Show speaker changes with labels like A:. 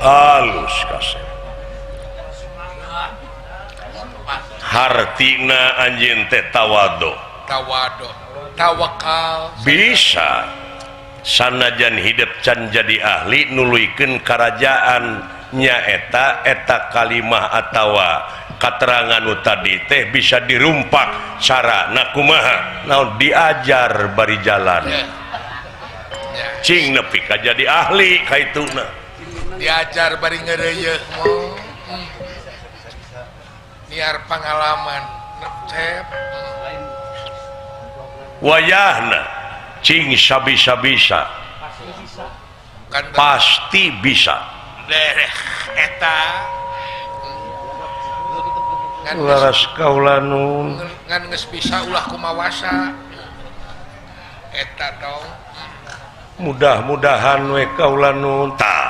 A: halus kasih hartina anjing teh tawado
B: tawakal
A: bisa sanajan hidup can jadi ahli nuluykeun kerajaan nyaeta kalimah atawa katerangan tadi teh bisa dirumpak sarana kumaha naon diajar bari jalan cing nepi ka jadi ahli kaituna
B: diajar bari ngeureuyeun niar pengalaman cep
A: wayahna cing sabisa-bisa pasti bisa
B: dereh eta
A: laras kaulanun
B: ngan geus bisa ulah kumawasa eta dong
A: mudah-mudahan we kaulanun tah